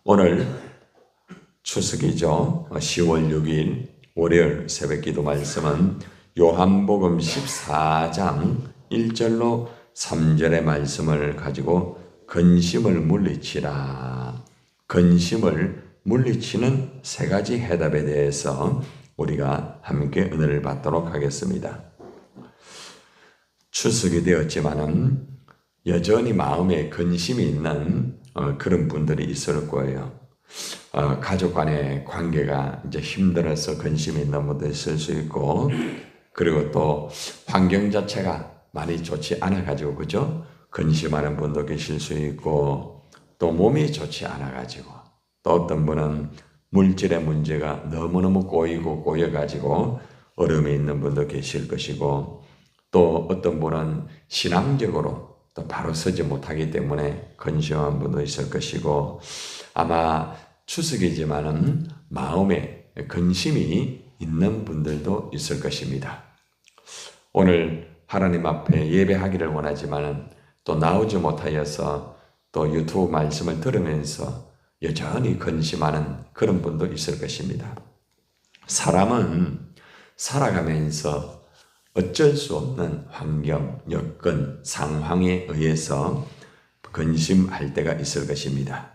오늘 추석이죠. 10월 6일 월요일 새벽기도 말씀은 요한복음 14장 1절로 3절의 말씀을 가지고 근심을 물리치라. 근심을 물리치는 세 가지 해답에 대해서 우리가 함께 은혜를 받도록 하겠습니다. 추석이 되었지만은 여전히 마음에 근심이 있는 그런 분들이 있을 거예요. 가족 간의 관계가 이제 힘들어서 근심이 있는 분도 있을 수 있고, 그리고 또 환경 자체가 많이 좋지 않아 가지고 그죠? 근심하는 분도 계실 수 있고, 또 몸이 좋지 않아 가지고, 또 어떤 분은 물질의 문제가 너무너무 꼬여 가지고 어려움이 있는 분도 계실 것이고, 또 어떤 분은 신앙적으로 또 바로 서지 못하기 때문에 근심한 분도 있을 것이고, 아마 추석이지만은 마음에 근심이 있는 분들도 있을 것입니다. 오늘 하나님 앞에 예배하기를 원하지만은 또 나오지 못하여서 또 유튜브 말씀을 들으면서 여전히 근심하는 그런 분도 있을 것입니다. 사람은 살아가면서 어쩔 수 없는 환경, 여건, 상황에 의해서 근심할 때가 있을 것입니다.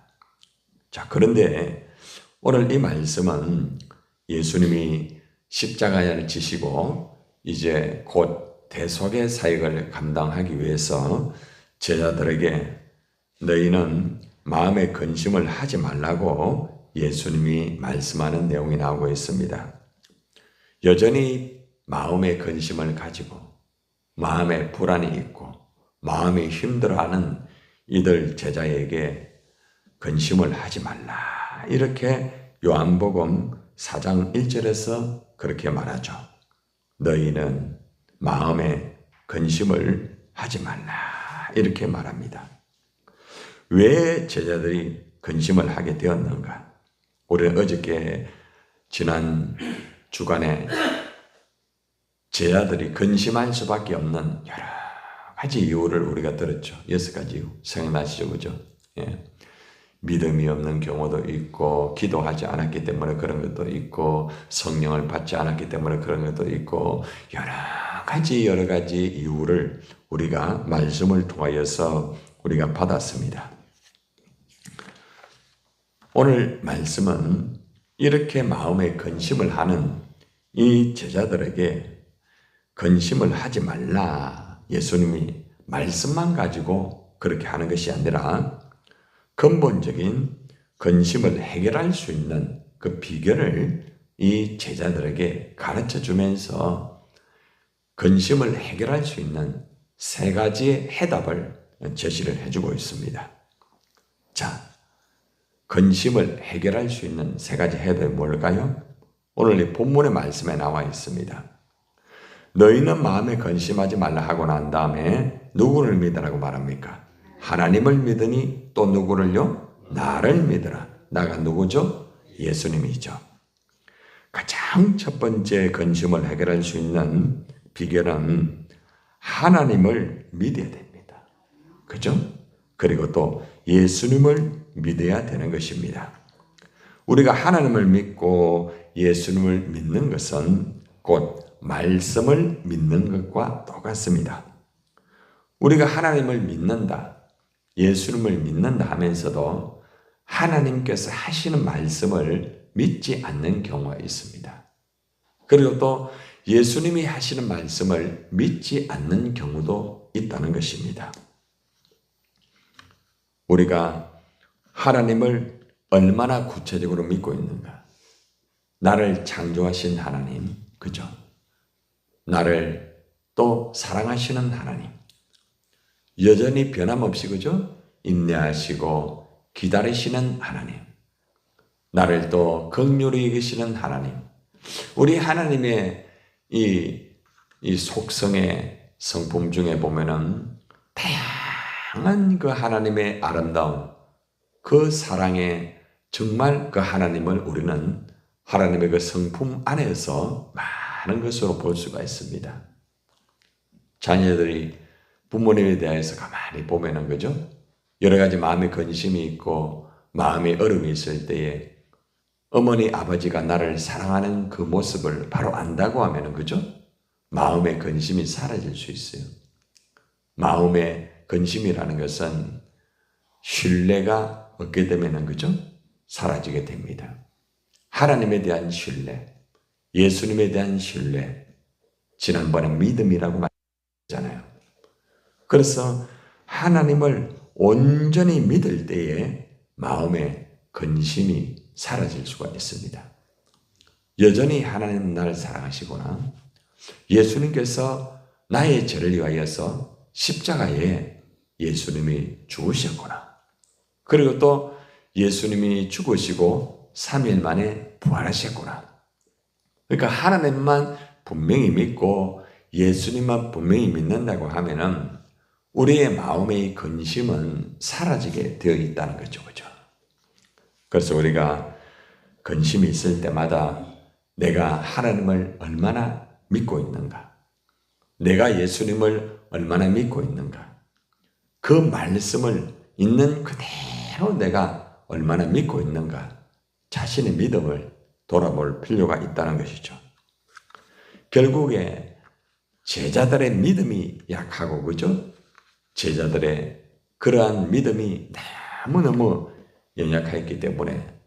자, 그런데 오늘 이 말씀은 예수님이 십자가를 지시고 이제 곧 대속의 사역을 감당하기 위해서 제자들에게 너희는 마음의 근심을 하지 말라고 예수님이 말씀하는 내용이 나오고 있습니다. 여전히 마음의 근심을 가지고 마음에 불안이 있고 마음이 힘들어하는 이들 제자에게 근심을 하지 말라. 이렇게 요한복음 4장 1절에서 그렇게 말하죠. 너희는 마음에 근심을 하지 말라. 이렇게 말합니다. 왜 제자들이 근심을 하게 되었는가? 우리는 어저께 지난 주간에 제자들이 근심할 수밖에 없는 여러 가지 이유를 우리가 들었죠. 6가지 이유. 생각나시죠? 그죠? 예. 믿음이 없는 경우도 있고, 기도하지 않았기 때문에 그런 것도 있고, 성령을 받지 않았기 때문에 그런 것도 있고, 여러 가지 이유를 우리가 말씀을 통하여서 우리가 받았습니다. 오늘 말씀은 이렇게 마음에 근심을 하는 이 제자들에게 근심을 하지 말라. 예수님이 말씀만 가지고 그렇게 하는 것이 아니라 근본적인 근심을 해결할 수 있는 그 비결을 이 제자들에게 가르쳐 주면서 근심을 해결할 수 있는 세 가지의 해답을 제시를 해주고 있습니다. 자, 근심을 해결할 수 있는 세 가지 해답이 뭘까요? 오늘 이 본문의 말씀에 나와 있습니다. 너희는 마음에 근심하지 말라 하고 난 다음에 누구를 믿으라고 말합니까? 하나님을 믿으니 또 누구를요? 나를 믿으라. 나가 누구죠? 예수님이죠. 가장 첫 번째 근심을 해결할 수 있는 비결은 하나님을 믿어야 됩니다. 그죠? 그리고 또 예수님을 믿어야 되는 것입니다. 우리가 하나님을 믿고 예수님을 믿는 것은 곧 말씀을 믿는 것과 똑같습니다. 우리가 하나님을 믿는다, 예수님을 믿는다 하면서도 하나님께서 하시는 말씀을 믿지 않는 경우가 있습니다. 그리고 또 예수님이 하시는 말씀을 믿지 않는 경우도 있다는 것입니다. 우리가 하나님을 얼마나 구체적으로 믿고 있는가? 나를 창조하신 하나님, 그죠? 나를 또 사랑하시는 하나님, 여전히 변함없이 그죠? 인내하시고 기다리시는 하나님, 나를 또 긍휼히 여기시는 하나님, 우리 하나님의 이 속성의 성품 중에 보면은 다양한 그 하나님의 아름다움, 그 사랑에 정말 그 하나님을 우리는 하나님의 그 성품 안에서 많은 것으로 볼 수가 있습니다. 자녀들이 부모님에 대해서 가만히 보면은 그죠? 여러 가지 마음의 근심이 있고 마음에 어려움이 있을 때에 어머니 아버지가 나를 사랑하는 그 모습을 바로 안다고 하면은 그죠? 마음의 근심이 사라질 수 있어요. 마음의 근심이라는 것은 신뢰가 없게 되면은 그죠? 사라지게 됩니다. 하나님에 대한 신뢰, 예수님에 대한 신뢰, 지난번에 믿음이라고 말했잖아요. 그래서 하나님을 온전히 믿을 때에 마음의 근심이 사라질 수가 있습니다. 여전히 하나님 나를 사랑하시구나. 예수님께서 나의 죄를 위하여서 십자가에 예수님이 죽으셨구나. 그리고 또 예수님이 죽으시고 3일 만에 부활하셨구나. 그러니까 하나님만 분명히 믿고 예수님만 분명히 믿는다고 하면은 우리의 마음의 근심은 사라지게 되어 있다는 거죠. 그죠? 그래서 우리가 근심이 있을 때마다 내가 하나님을 얼마나 믿고 있는가? 내가 예수님을 얼마나 믿고 있는가? 그 말씀을 있는 그대로 내가 얼마나 믿고 있는가? 자신의 믿음을 돌아볼 필요가 있다는 것이죠. 결국에 제자들의 믿음이 약하고 그죠? 제자들의 그러한 믿음이 너무너무 연약했기 때문에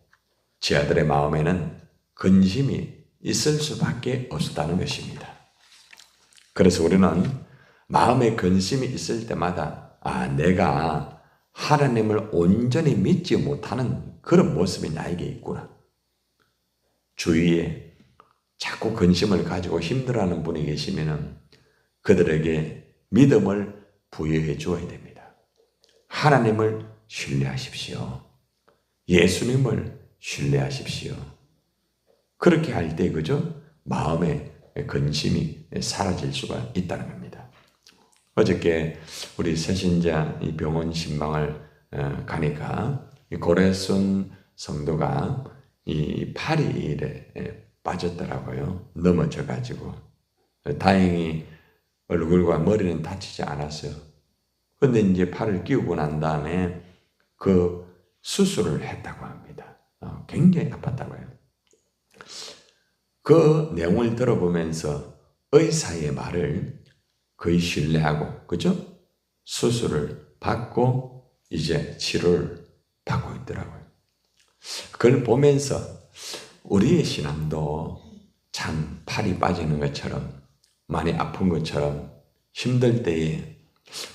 제자들의 마음에는 근심이 있을 수밖에 없었다는 것입니다. 그래서 우리는 마음에 근심이 있을 때마다 내가 하나님을 온전히 믿지 못하는 그런 모습이 나에게 있구나. 주위에 자꾸 근심을 가지고 힘들어하는 분이 계시면은 그들에게 믿음을 부여해 주어야 됩니다. 하나님을 신뢰하십시오. 예수님을 신뢰하십시오. 그렇게 할 때 그죠? 마음의 근심이 사라질 수가 있다는 겁니다. 어저께 우리 새신자 이 병원 신방을 가니까 이 고래순 성도가 이 파리에 빠졌더라고요. 넘어져가지고 다행히 얼굴과 머리는 다치지 않았어요. 근데 이제 팔을 끼우고 난 다음에 그 수술을 했다고 합니다. 굉장히 아팠다고요. 그 내용을 들어보면서 의사의 말을 거의 신뢰하고, 그죠? 수술을 받고 이제 치료를 받고 있더라고요. 그걸 보면서 우리의 신앙도 참 팔이 빠지는 것처럼 많이 아픈 것처럼 힘들 때에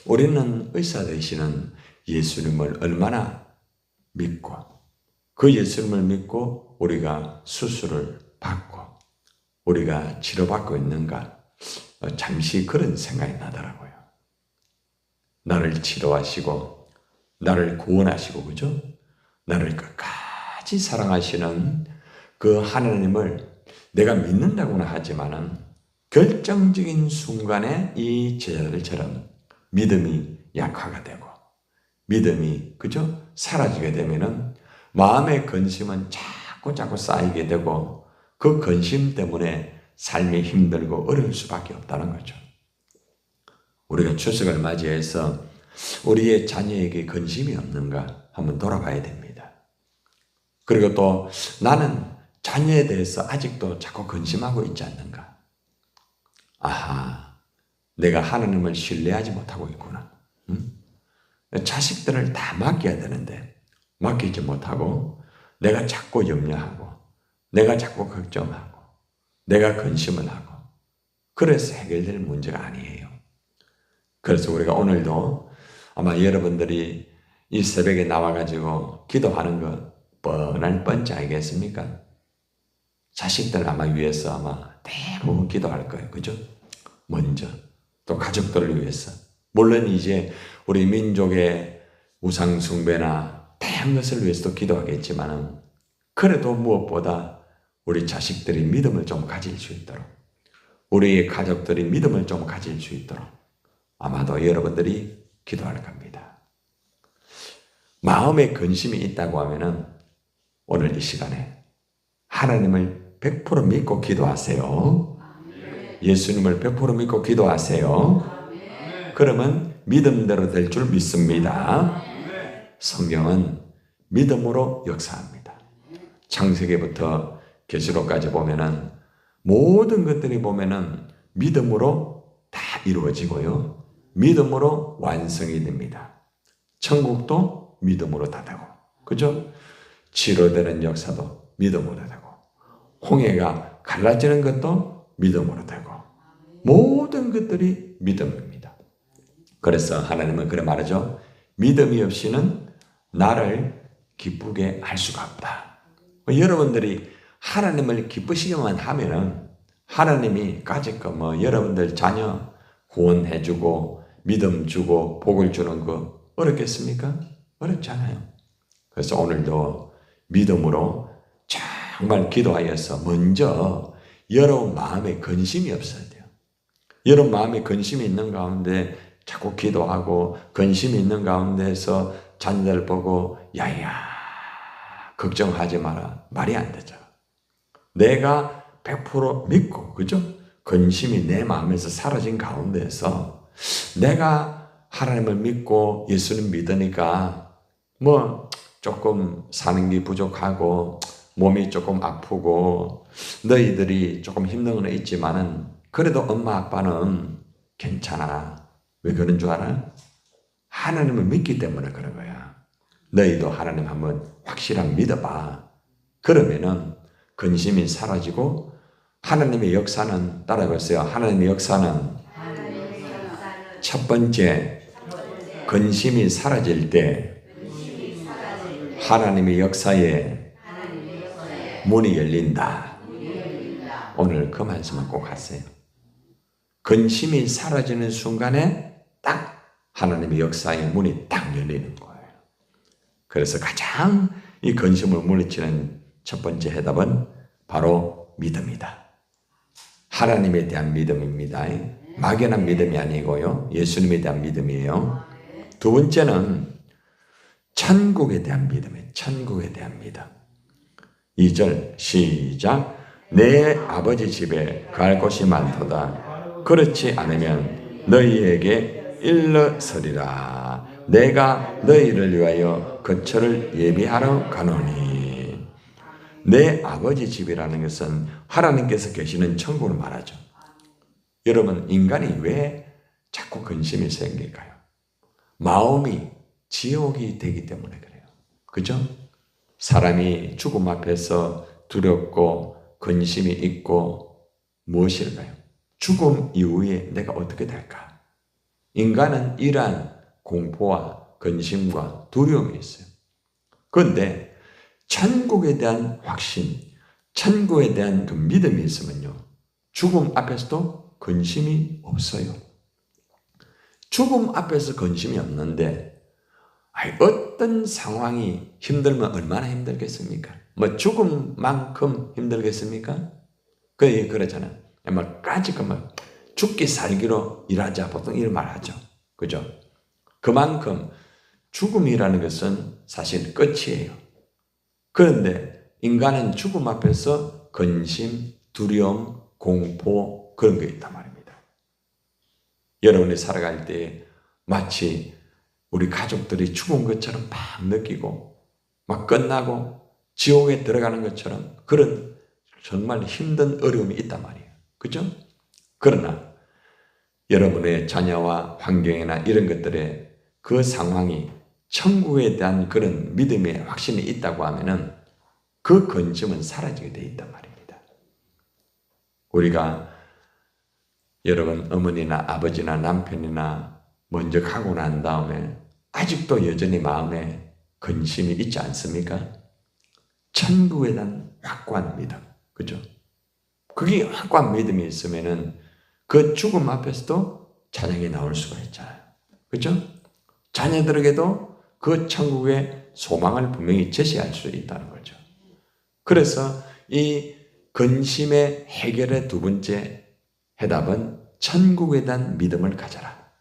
우리는 의사 되시는 예수님을 얼마나 믿고 그 예수님을 믿고 우리가 수술을 받고 우리가 치료받고 있는가 잠시 그런 생각이 나더라고요. 나를 치료하시고 나를 구원하시고 그죠? 나를 끝까지 사랑하시는 그 하나님을 내가 믿는다고는 하지만은 결정적인 순간에 이 제자들처럼 믿음이 약화가 되고 믿음이 그죠? 사라지게 되면은 마음의 근심은 자꾸 쌓이게 되고 그 근심 때문에 삶이 힘들고 어려울 수밖에 없다는 거죠. 우리가 추석을 맞이해서 우리의 자녀에게 근심이 없는가 한번 돌아봐야 됩니다. 그리고 또 나는 자녀에 대해서 아직도 자꾸 근심하고 있지 않는가? 내가 하나님을 신뢰하지 못하고 있구나. 자식들을 다 맡겨야 되는데 맡기지 못하고 내가 자꾸 염려하고 내가 자꾸 걱정하고 내가 근심을 하고 그래서 해결될 문제가 아니에요. 그래서 우리가 오늘도 아마 여러분들이 이 새벽에 나와가지고 기도하는 거 뻔할 뻔치 아니겠습니까? 자식들 아마 위해서 아마 대부분 기도할 거예요. 그죠? 먼저 또 가족들을 위해서 물론 이제 우리 민족의 우상 숭배나 다양한 것을 위해서도 기도하겠지만은 그래도 무엇보다 우리 자식들이 믿음을 좀 가질 수 있도록 우리의 가족들이 믿음을 좀 가질 수 있도록 아마도 여러분들이 기도할 겁니다. 마음에 근심이 있다고 하면은 오늘 이 시간에 하나님을 100% 믿고 기도하세요. 예수님을 100% 믿고 기도하세요. 그러면 믿음대로 될 줄 믿습니다. 성경은 믿음으로 역사합니다. 창세기부터 계시록까지 보면은 모든 것들이 보면은 믿음으로 다 이루어지고요. 믿음으로 완성이 됩니다. 천국도 믿음으로 다 되고, 그죠? 치료되는 역사도 믿음으로 되고, 홍해가 갈라지는 것도 믿음으로 되고, 모든 것들이 믿음입니다. 그래서 하나님은 그래 말하죠. 믿음이 없이는 나를 기쁘게 할 수가 없다. 여러분들이 하나님을 기쁘시게만 하면은 하나님이 까짓거 여러분들 자녀 구원해주고 믿음 주고 복을 주는 거 어렵겠습니까? 어렵지 않아요. 그래서 오늘도 믿음으로 정말 기도하여서 먼저 여러분 마음에 근심이 없어야 돼요. 여러분 마음에 근심이 있는 가운데 자꾸 기도하고 근심이 있는 가운데서 자녀들 보고 야야 걱정하지 마라. 말이 안 되죠. 내가 100% 믿고, 그죠? 근심이 내 마음에서 사라진 가운데에서 내가 하나님을 믿고 예수님 믿으니까 조금 사는 게 부족하고 몸이 조금 아프고 너희들이 조금 힘든 건 있지만은 그래도 엄마 아빠는 괜찮아. 왜 그런 줄 알아? 하나님을 믿기 때문에 그런 거야. 너희도 하나님 한번 확실하게 믿어봐. 그러면은 근심이 사라지고 하나님의 역사는 따라해보세요. 하나님의 역사는 첫 번째 근심이 사라질 때 하나님의 역사에 문이 열린다. 오늘 그 말씀을 꼭 하세요. 근심이 사라지는 순간에 딱 하나님의 역사의 문이 딱 열리는 거예요. 그래서 가장 이 근심을 물리치는 첫 번째 해답은 바로 믿음이다. 하나님에 대한 믿음입니다. 막연한 믿음이 아니고요. 예수님에 대한 믿음이에요. 두 번째는 천국에 대한 믿음이에요. 천국에 대한 믿음. 2절 시작. 내 아버지 집에 갈 곳이 많도다. 그렇지 않으면 너희에게 일러서리라. 내가 너희를 위하여 거처를 예비하러 가노니. 내 아버지 집이라는 것은 하나님께서 계시는 천국을 말하죠. 여러분, 인간이 왜 자꾸 근심이 생길까요? 마음이 지옥이 되기 때문에 그래요. 그죠? 사람이 죽음 앞에서 두렵고 근심이 있고 무엇일까요? 죽음 이후에 내가 어떻게 될까? 인간은 이러한 공포와 근심과 두려움이 있어요. 그런데 천국에 대한 확신, 천국에 대한 그 믿음이 있으면요, 죽음 앞에서도 근심이 없어요. 죽음 앞에서 근심이 없는데 어떤 상황이 힘들면 얼마나 힘들겠습니까? 죽음만큼 힘들겠습니까? 그러잖아요. 까짓거 죽기 살기로 일하자 보통 이런 말 하죠. 그죠? 그만큼 죽음이라는 것은 사실 끝이에요. 그런데 인간은 죽음 앞에서 근심, 두려움, 공포 그런 게 있단 말입니다. 여러분이 살아갈 때 마치 우리 가족들이 죽은 것처럼 막 느끼고 막 끝나고 지옥에 들어가는 것처럼 그런 정말 힘든 어려움이 있단 말이에요. 그죠? 그러나 여러분의 자녀와 환경이나 이런 것들에 그 상황이 천국에 대한 그런 믿음의 확신이 있다고 하면은 그 근심은 사라지게 돼 있단 말입니다. 우리가 여러분 어머니나 아버지나 남편이나 먼저 가고 난 다음에 아직도 여전히 마음에 근심이 있지 않습니까? 천국에 대한 확고한 믿음. 그죠? 그게 확고한 믿음이 있으면은 그 죽음 앞에서도 찬양이 나올 수가 있잖아요. 그죠? 자녀들에게도 그 천국의 소망을 분명히 제시할 수 있다는 거죠. 그래서 이 근심의 해결의 두 번째 해답은 천국에 대한 믿음을 가져라.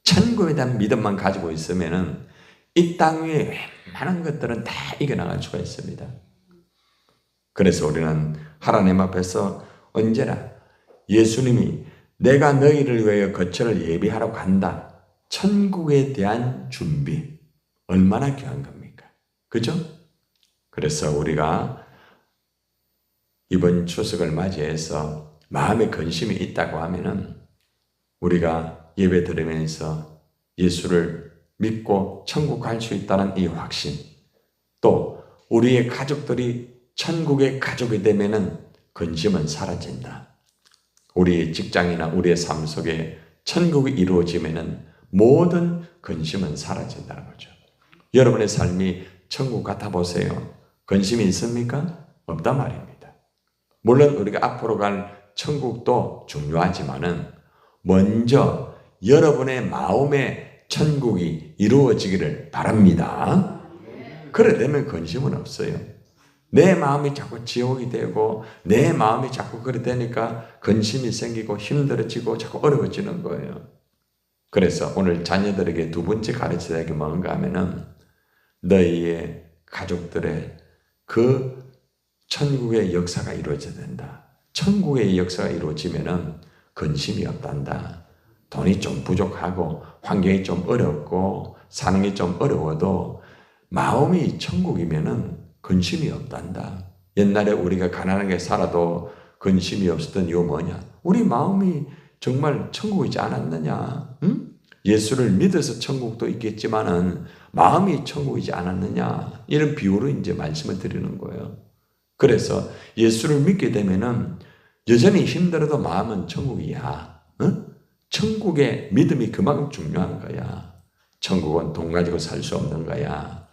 천국에 대한 믿음만 가지고 있으면은 이 땅 위에 웬만한 것들은 다 이겨나갈 수가 있습니다. 그래서 우리는 하나님 앞에서 언제나 예수님이 내가 너희를 위하여 거처를 예비하러 간다. 천국에 대한 준비 얼마나 귀한 겁니까? 그죠? 그래서 우리가 이번 추석을 맞이해서 마음에 근심이 있다고 하면은 우리가 예배 드리면서 예수를 믿고 천국 갈 수 있다는 이 확신, 또 우리의 가족들이 천국의 가족이 되면은 근심은 사라진다. 우리의 직장이나 우리의 삶 속에 천국이 이루어지면은 모든 근심은 사라진다는 거죠. 여러분의 삶이 천국 같아 보세요. 근심이 있습니까? 없단 말입니다. 물론 우리가 앞으로 갈 천국도 중요하지만은 먼저 여러분의 마음에 천국이 이루어지기를 바랍니다. 그래 되면 근심은 없어요. 내 마음이 자꾸 지옥이 되고 내 마음이 자꾸 그래 되니까 근심이 생기고 힘들어지고 자꾸 어려워지는 거예요. 그래서 오늘 자녀들에게 두 번째 가르쳐야 게 뭔가 하면은 너희의 가족들의 그 천국의 역사가 이루어져야 된다. 천국의 역사가 이루어지면은 근심이 없단다. 돈이 좀 부족하고 환경이 좀 어렵고 사는 게 좀 어려워도 마음이 천국이면은 근심이 없단다. 옛날에 우리가 가난하게 살아도 근심이 없었던 이유 뭐냐? 우리 마음이 정말 천국이지 않았느냐? 응? 예수를 믿어서 천국도 있겠지만은 마음이 천국이지 않았느냐? 이런 비유로 이제 말씀을 드리는 거예요. 그래서 예수를 믿게 되면은 여전히 힘들어도 마음은 천국이야. 응? 천국의 믿음이 그만큼 중요한 거야. 천국은 돈 가지고 살 수 없는 거야.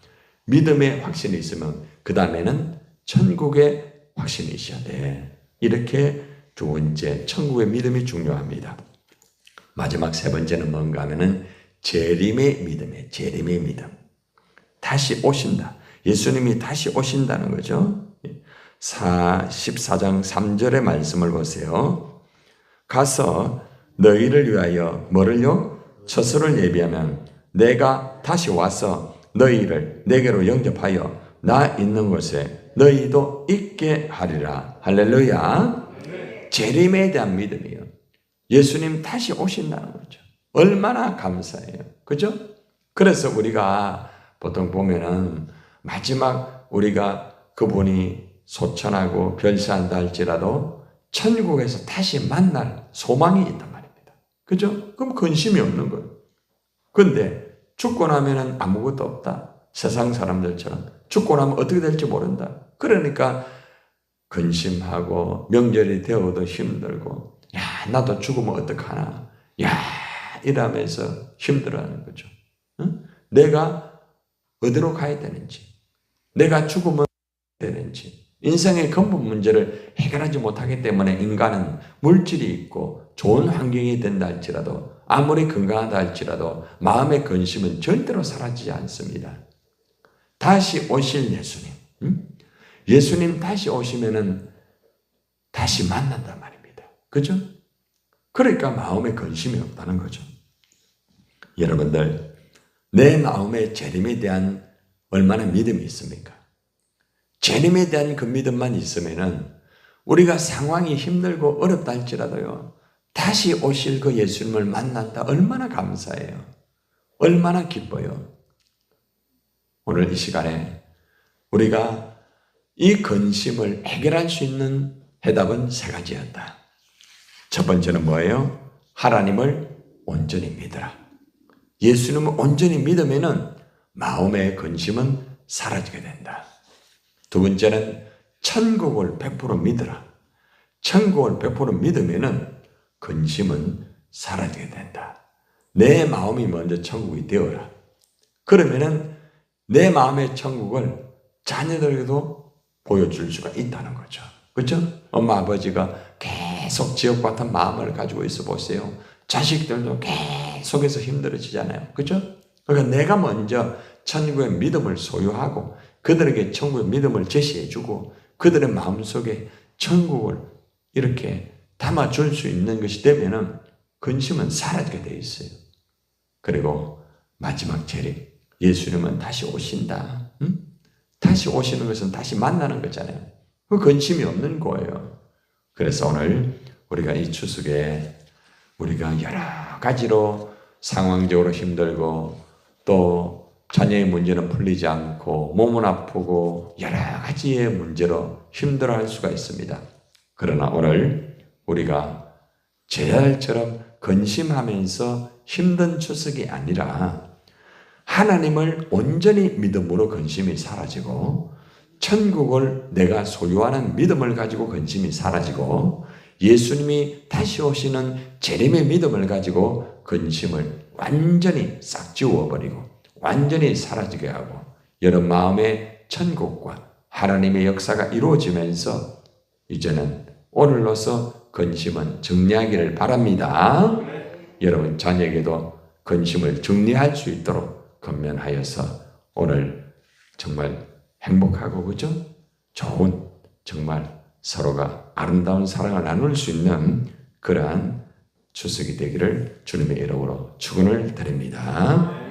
믿음의 확신이 있으면 그 다음에는 천국의 확신이 있어야 돼. 이렇게 두 번째 천국의 믿음이 중요합니다. 마지막 세 번째는 뭔가 하면은 재림의 믿음이에요. 재림의 믿음. 다시 오신다. 예수님이 다시 오신다는 거죠. 14장 3절의 말씀을 보세요. 가서 너희를 위하여 뭐를요? 처소를 예비하면 내가 다시 와서 너희를 내게로 영접하여 나 있는 곳에 너희도 있게 하리라. 할렐루야. 재림에 대한 믿음이에요. 예수님 다시 오신다는 거죠. 얼마나 감사해요. 그죠? 그래서 우리가 보통 보면은 마지막 우리가 그분이 소천하고 별세한다 할지라도 천국에서 다시 만날 소망이 있단 말입니다. 그죠? 그럼 근심이 없는 거예요. 근데 죽고 나면은 아무것도 없다. 세상 사람들처럼 죽고 나면 어떻게 될지 모른다. 그러니까 근심하고 명절이 되어도 힘들고 야 나도 죽으면 어떡하나 야 이러면서 힘들어하는 거죠. 응? 내가 어디로 가야 되는지 내가 죽으면 되는지 인생의 근본 문제를 해결하지 못하기 때문에 인간은 물질이 있고 좋은 환경이 된다 할지라도 아무리 건강하다 할지라도 마음의 근심은 절대로 사라지지 않습니다. 다시 오실 예수님, 예수님 다시 오시면은 다시 만난단 말입니다. 그죠? 그러니까 마음에 근심이 없다는 거죠. 여러분들, 내 마음의 재림에 대한 얼마나 믿음이 있습니까? 재림에 대한 그 믿음만 있으면은 우리가 상황이 힘들고 어렵다 할지라도요, 다시 오실 그 예수님을 만난다. 얼마나 감사해요. 얼마나 기뻐요. 오늘 이 시간에 우리가 이 근심을 해결할 수 있는 해답은 세 가지였다. 첫 번째는 뭐예요? 하나님을 온전히 믿어라. 예수님을 온전히 믿으면은 마음의 근심은 사라지게 된다. 두 번째는 천국을 100% 믿어라. 천국을 100% 믿으면은 근심은 사라지게 된다. 내 마음이 먼저 천국이 되어라. 그러면은 내 마음의 천국을 자녀들에게도 보여줄 수가 있다는 거죠. 그렇죠? 엄마 아버지가 계속 지옥 같은 마음을 가지고 있어 보세요. 자식들도 계속해서 힘들어지잖아요. 그렇죠? 그러니까 내가 먼저 천국의 믿음을 소유하고 그들에게 천국의 믿음을 제시해주고 그들의 마음속에 천국을 이렇게 담아줄 수 있는 것이 되면은 근심은 사라지게 되어 있어요. 그리고 마지막 재림, 예수님은 다시 오신다. 다시 오시는 것은 다시 만나는 거잖아요. 그 근심이 없는 거예요. 그래서 오늘 우리가 이 추석에 우리가 여러 가지로 상황적으로 힘들고 또 자녀의 문제는 풀리지 않고 몸은 아프고 여러 가지의 문제로 힘들어할 수가 있습니다. 그러나 오늘 우리가 제자들처럼 근심하면서 힘든 추석이 아니라 하나님을 온전히 믿음으로 근심이 사라지고 천국을 내가 소유하는 믿음을 가지고 근심이 사라지고 예수님이 다시 오시는 재림의 믿음을 가지고 근심을 완전히 싹 지워버리고 완전히 사라지게 하고 여러분 마음의 천국과 하나님의 역사가 이루어지면서 이제는 오늘로서 근심은 정리하기를 바랍니다. 여러분 자녀에게도 근심을 정리할 수 있도록 건면하여서 오늘 정말 행복하고 그죠? 좋은 정말 서로가 아름다운 사랑을 나눌 수 있는 그러한 추석이 되기를 주님의 이름으로 축원을 드립니다.